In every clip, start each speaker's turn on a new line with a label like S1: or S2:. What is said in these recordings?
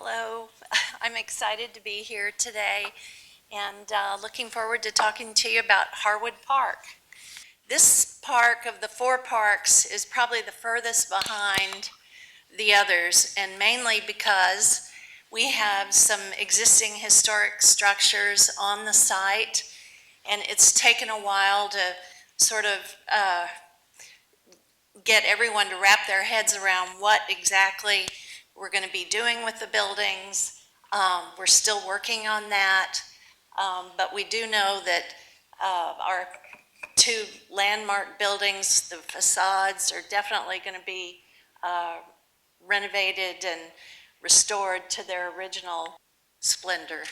S1: Hello, I'm excited to be here today and looking forward to talking to you about Harwood Park. This park of the four parks is probably the furthest behind the others, and mainly because we have some existing historic structures on the site, and it's taken a while to sort of get everyone to wrap their heads around what exactly we're going to be doing with the buildings. We're still working on that, but we do know that our two landmark buildings, the facades, are definitely going to be renovated and restored to their original splendor.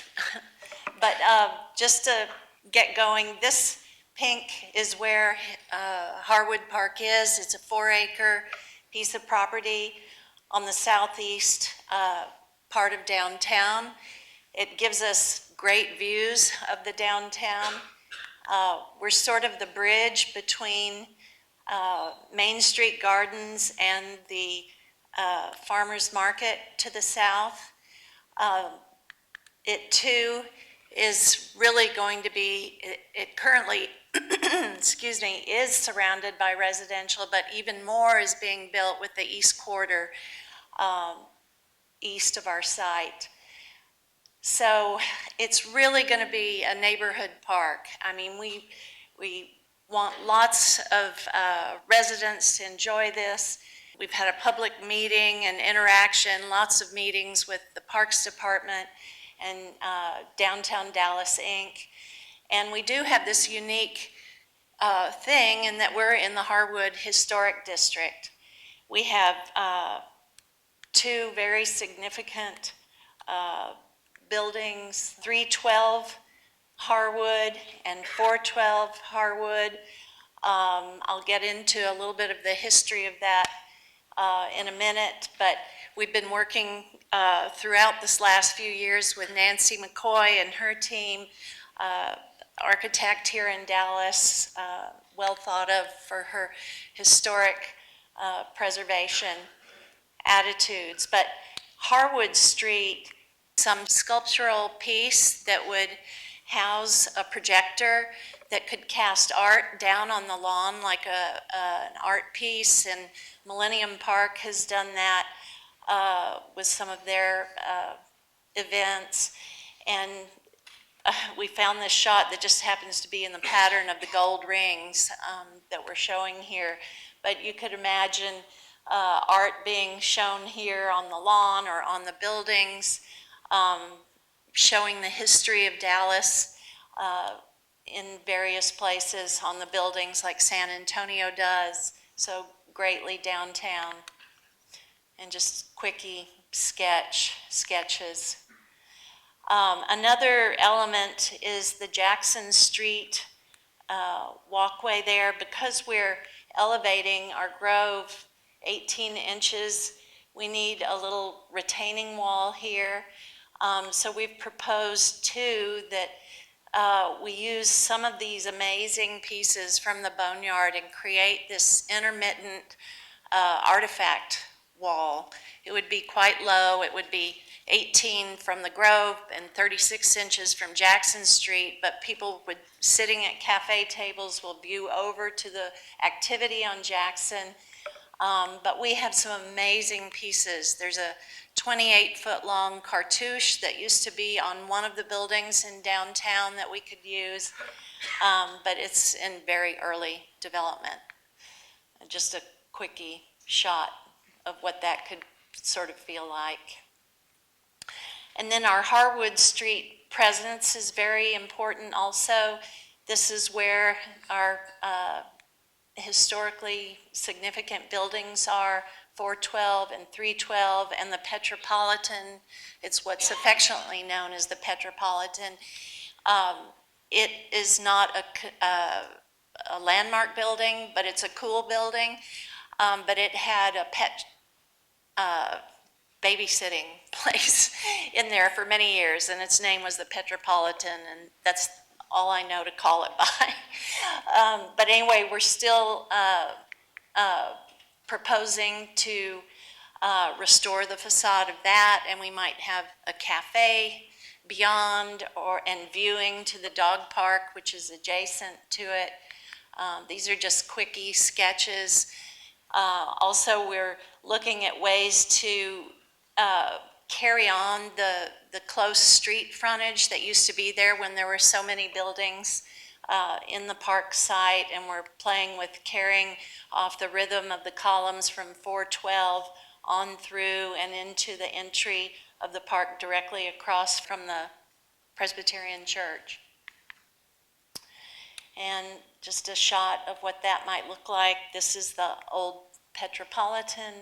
S1: But just to get going, this pink is where Harwood Park is. It's a 4-acre piece of property on the southeast part of downtown. It gives us great views of the downtown. We're sort of the bridge between Main Street Gardens and the farmers market to the south. It too is really going to be, it currently, excuse me, is surrounded by residential, but even more is being built with the east quarter east of our site. So it's really going to be a neighborhood park. I mean, we want lots of residents to enjoy this. We've had a public meeting and interaction, lots of meetings with the Parks Department and Downtown Dallas, Inc. And we do have this unique thing in that we're in the Harwood Historic District. We have two very significant buildings, 312 Harwood and 412 Harwood. I'll get into a little bit of the history of that in a minute, but we've been working throughout this last few years with Nancy McCoy and her team, architect here in Dallas, well thought of for her historic preservation attitudes. But Harwood Street, some sculptural piece that would house a projector that could cast art down on the lawn like an art piece, and Millennium Park has done that with some of their events. And we found this shot that just happens to be in the pattern of the gold rings that we're showing here. But you could imagine art being shown here on the lawn or on the buildings, showing the history of Dallas in various places on the buildings like San Antonio does so greatly downtown. And just quickie sketches. Another element is the Jackson Street walkway there. Because we're elevating our grove 18 inches, we need a little retaining wall here. So we've proposed too that we use some of these amazing pieces from the boneyard and create this intermittent artifact wall. It would be quite low. It would be 18 from the Grove and 36 inches from Jackson Street, but people would, sitting at cafe tables, will view over to the activity on Jackson. But we have some amazing pieces. There's a 28-foot long cartouche that used to be on one of the buildings in downtown that we could use, but it's in very early development. Just a quickie shot of what that could sort of feel like. And then our Harwood Street presence is very important also. This is where our historically significant buildings are, 412 and 312, and the Petra Politan. It's what's affectionately known as the Petra Politan. It is not a landmark building, but it's a cool building. But it had a pet babysitting place in there for many years, and its name was the Petra Politan, and that's all I know to call it by. But anyway, we're still proposing to restore the facade of that, and we might have a cafe beyond and viewing to the dog park, which is adjacent to it. These are just quickie sketches. Also, we're looking at ways to carry on the close street frontage that used to be there when there were so many buildings in the park site, and we're playing with carrying off the rhythm of the columns from 412 on through and into the entry of the park directly across from the Presbyterian Church. And just a shot of what that might look like. This is the old Petra Politan,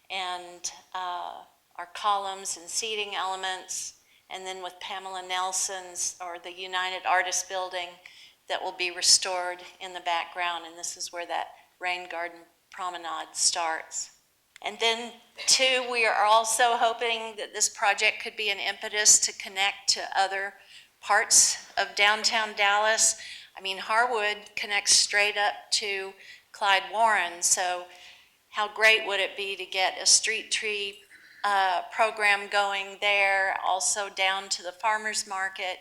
S1: and our columns and seating elements, and then with Pamela Nelson's, or the United Artists Building, that will be restored in the background, and this is where that rain garden promenade starts. And then, too, we are also hoping that this project could be an impetus to connect to other parts of downtown Dallas. I mean, Harwood connects straight up to Clyde Warren, so how great would it be to get a street tree program going there, also down to the farmers market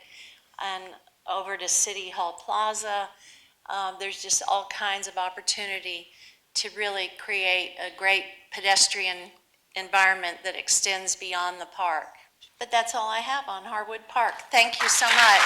S1: and over to City Hall Plaza. There's just all kinds of opportunity to really create a great pedestrian environment that extends beyond the park. But that's all I have on Harwood Park. Thank you so much.